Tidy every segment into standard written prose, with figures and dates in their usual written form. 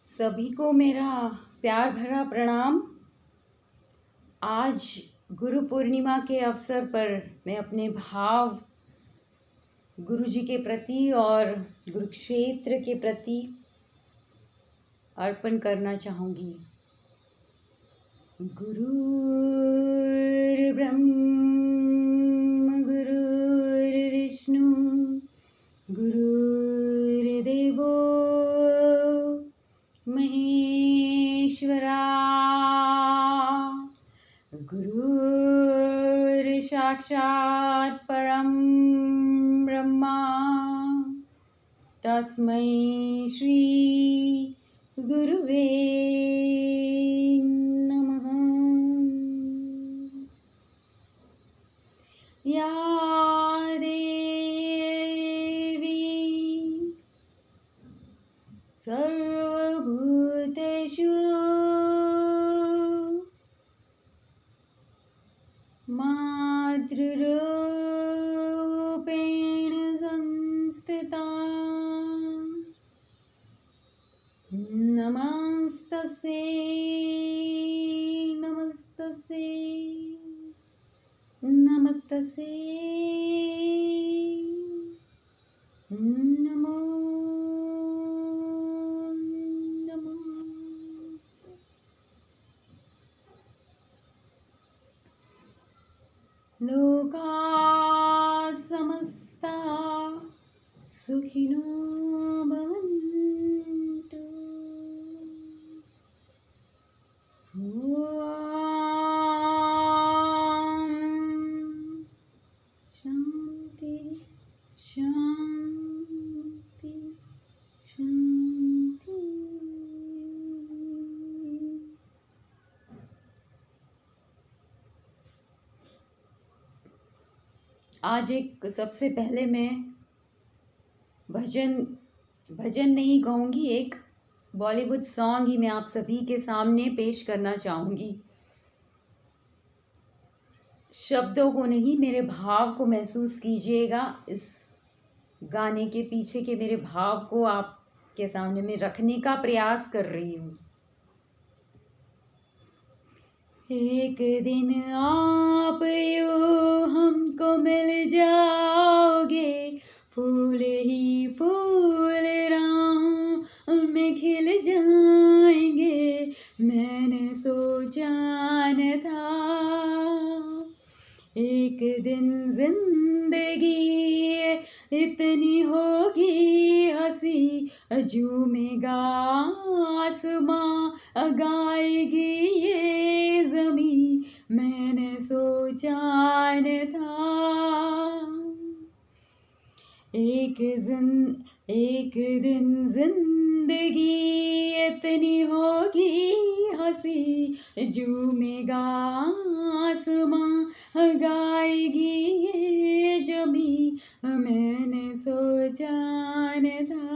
सभी को मेरा प्यार भरा प्रणाम। आज गुरु पूर्णिमा के अवसर पर मैं अपने भाव गुरु जी के प्रति और गुरुक्षेत्र के प्रति अर्पण करना चाहूँगी। गुरुर् ब्रह्म गुरुर्विष्णु गुरुर्देवो महेश्वरा गुरुर्साक्षात् परं ब्रह्मा तस्मै श्री गुरुवे नमः। या देवी सर्वभूतेषु मातृरूपेण संस्थिता नमस्तस्यै नमस्तस्यै नमस्तस्यै नमो नमः। लोकाः समस्ताः सुखिनो भवन्तु। ॐ शान्ति शान्ति शान्ति। आज सबसे पहले मैं भजन नहीं कहूँगी, एक बॉलीवुड सॉन्ग ही मैं आप सभी के सामने पेश करना चाहूँगी। शब्दों को नहीं, मेरे भाव को महसूस कीजिएगा। इस गाने के पीछे के मेरे भाव को आपके सामने मैं रखने का प्रयास कर रही हूँ। एक दिन आप यूं हमको मिल जाओगे, फूल ही फूल राहों में खिल जाएंगे। मैंने सोचा न था एक दिन जिंदगी इतनी होगी हंसी, झूमेगा आसमां गाएगी ये ज़मीं। मैंने सोचा न था एक दिन जिंदगी इतनी होगी हंसी, झूमेगा आसमां गाएगी ये ज़मीं। मैंने सोचा न था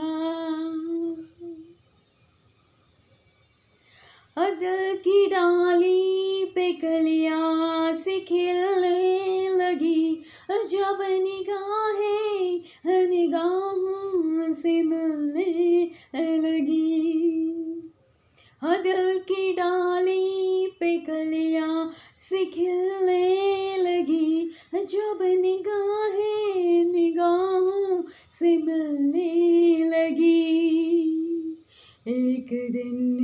अदल की डाली पे कलियां सी खिलने लगी, जब निगाहों से मिलने लगी। अदल की डाली पे कलियां सी खिलने लगी, जब निगाहों से मिलने लगी। एक दिन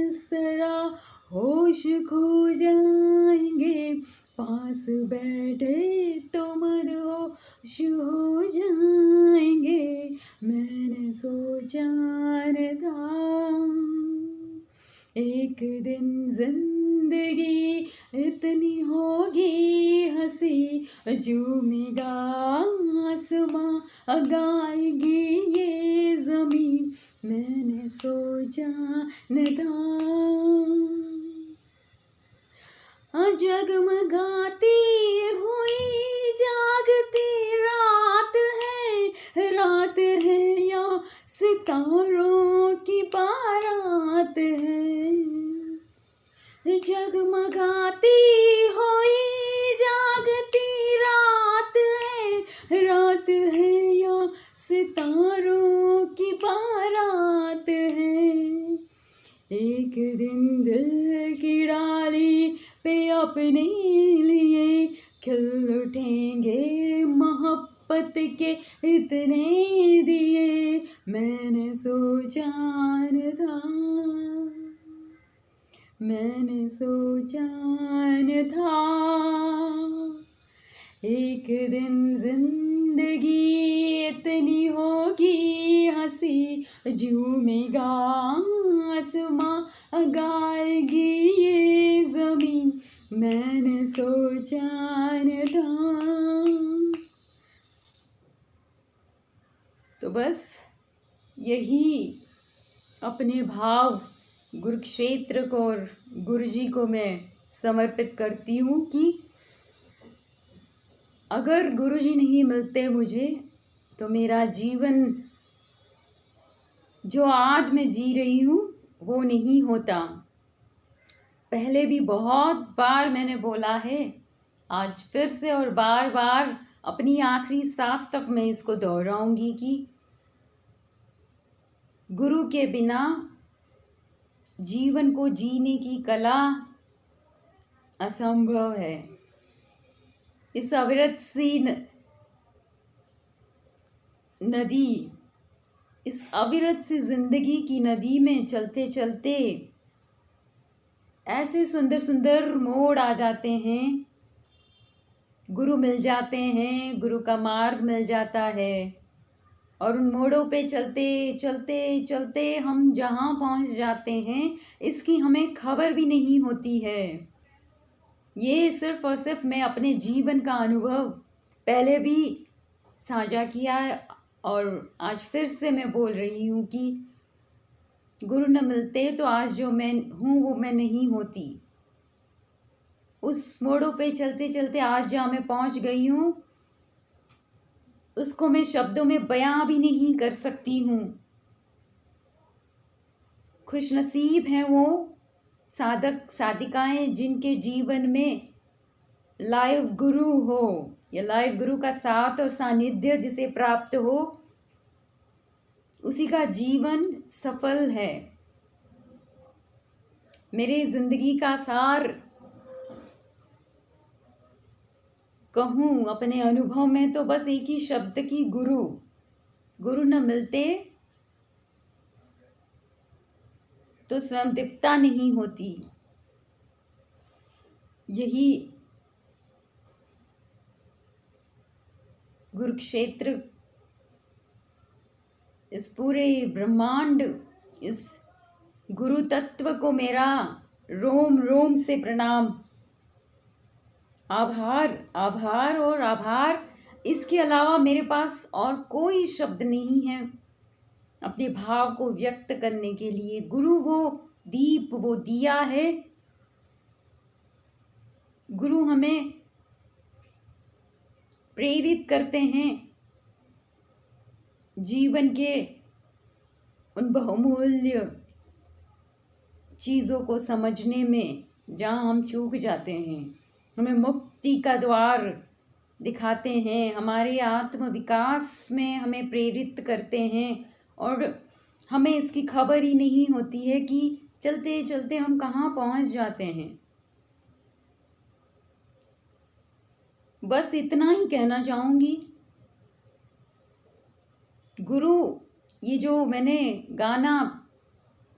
इस तरह होश खो जाएंगे, पास बैठे तो मदहोश हो जाएंगे। मैंने सोचा न था एक दिन जिंदगी इतनी होगी हंसी, झूमेगा आसमां गाएगी ये ज़मीं। मैंने सोचा न था जगमगाती हुई जागती रात है या सितारों की बारात है। जगमगाती हुई जागती रात है या सितारों की बारात है। एक दिन दिल की डाली पे अपने लिए खिल उठेंगे मोहब्बत के इतने दिए। मैंने सोचा न था, मैंने सोचा न था, एक दिन जिंदगी इतनी होगी हंसी, झूमेगा आसमां गाएगी ये जमीन। मैंने सोचा न था। तो बस यही अपने भाव गुरुक्षेत्र को और गुरु जी को मैं समर्पित करती हूँ कि अगर गुरु जी नहीं मिलते मुझे तो मेरा जीवन जो आज मैं जी रही हूँ वो नहीं होता। पहले भी बहुत बार मैंने बोला है, आज फिर से और बार बार अपनी आखिरी सांस तक मैं इसको दोहराऊंगी कि गुरु के बिना जीवन को जीने की कला असंभव है। इस अविरत सी नदी, इस अविरत सी जिंदगी की नदी में चलते चलते ऐसे सुंदर सुंदर मोड़ आ जाते हैं, गुरु मिल जाते हैं, गुरु का मार्ग मिल जाता है और उन मोड़ों पे चलते चलते चलते हम जहाँ पहुँच जाते हैं इसकी हमें खबर भी नहीं होती है। ये सिर्फ और सिर्फ मैं अपने जीवन का अनुभव पहले भी साझा किया है और आज फिर से मैं बोल रही हूँ कि गुरु न मिलते तो आज जो मैं हूँ वो मैं नहीं होती। उस मोड़ों पे चलते चलते आज जहाँ मैं पहुँच गई हूँ उसको मैं शब्दों में बयां भी नहीं कर सकती हूँ। खुशनसीब हैं वो साधक साधिकाएं जिनके जीवन में लाइव गुरु हो या लाइव गुरु का साथ और सानिध्य जिसे प्राप्त हो, उसी का जीवन सफल है। मेरे जिंदगी का सार कहूँ अपने अनुभव में तो बस एक ही शब्द की गुरु। गुरु न मिलते तो स्वयं दीप्ता नहीं होती। यही गुरुक्षेत्र, इस पूरे ब्रह्मांड, इस गुरु तत्व को मेरा रोम रोम से प्रणाम, आभार आभार और आभार। इसके अलावा मेरे पास और कोई शब्द नहीं है अपने भाव को व्यक्त करने के लिए। गुरु वो दीप, वो दिया है। गुरु हमें प्रेरित करते हैं जीवन के उन बहुमूल्य चीज़ों को समझने में जहाँ हम चूक जाते हैं। हमें मुक्ति का द्वार दिखाते हैं, हमारे आत्म विकास में हमें प्रेरित करते हैं और हमें इसकी खबर ही नहीं होती है कि चलते चलते हम कहाँ पहुँच जाते हैं। बस इतना ही कहना चाहूँगी। गुरु, ये जो मैंने गाना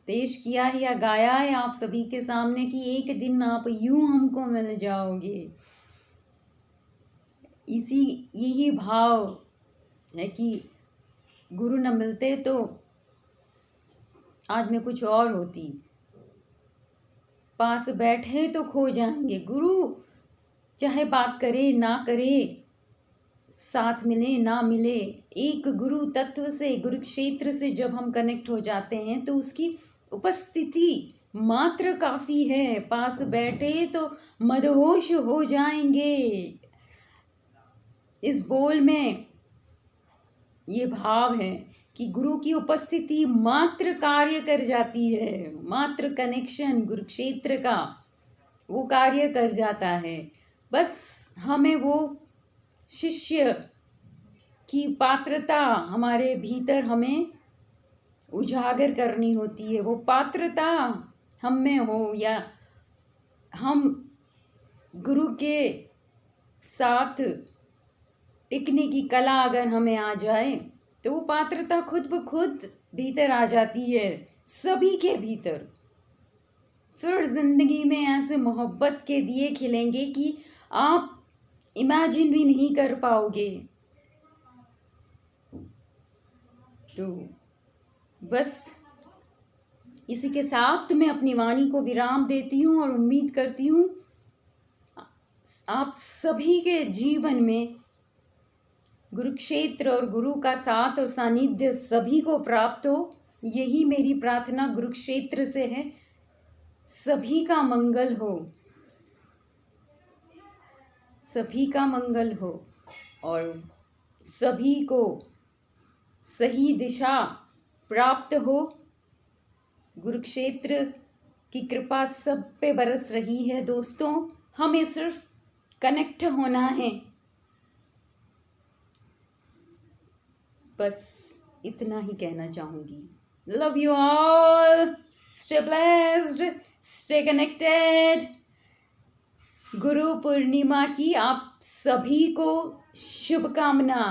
पेश किया है या गाया है आप सभी के सामने कि एक दिन आप यूं हमको मिल जाओगे, इसी यही भाव है कि गुरु न मिलते तो आज मैं कुछ और होती। पास बैठे तो खो जाएंगे, गुरु चाहे बात करे ना करे, साथ मिले ना मिले, एक गुरु तत्व से, गुरु क्षेत्र से जब हम कनेक्ट हो जाते हैं तो उसकी उपस्थिति मात्र काफ़ी है। पास बैठे तो मदहोश हो जाएंगे। इस बोल में ये भाव है कि गुरु की उपस्थिति मात्र कार्य कर जाती है, मात्र कनेक्शन गुरु क्षेत्र का वो कार्य कर जाता है। बस हमें वो शिष्य की पात्रता हमारे भीतर हमें उजागर करनी होती है। वो पात्रता हम में हो या हम गुरु के साथ टिकने की कला अगर हमें आ जाए तो वो पात्रता खुद ब खुद भीतर आ जाती है, सभी के भीतर। फिर जिंदगी में ऐसे मोहब्बत के दिए खिलेंगे कि आप इमेजिन भी नहीं कर पाओगे। तो बस इसी के साथ मैं अपनी वाणी को विराम देती हूँ और उम्मीद करती हूँ आप सभी के जीवन में गुरुक्षेत्र और गुरु का साथ और सानिध्य सभी को प्राप्त हो। यही मेरी प्रार्थना गुरुक्षेत्र से है। सभी का मंगल हो, सभी का मंगल हो और सभी को सही दिशा प्राप्त हो। गुरुक्षेत्र की कृपा सब पे बरस रही है दोस्तों। हमें सिर्फ कनेक्ट होना है, बस इतना ही कहना चाहूँगी। Love you all, stay blessed, stay connected. Guru Purnima की आप सभी को शुभकामना।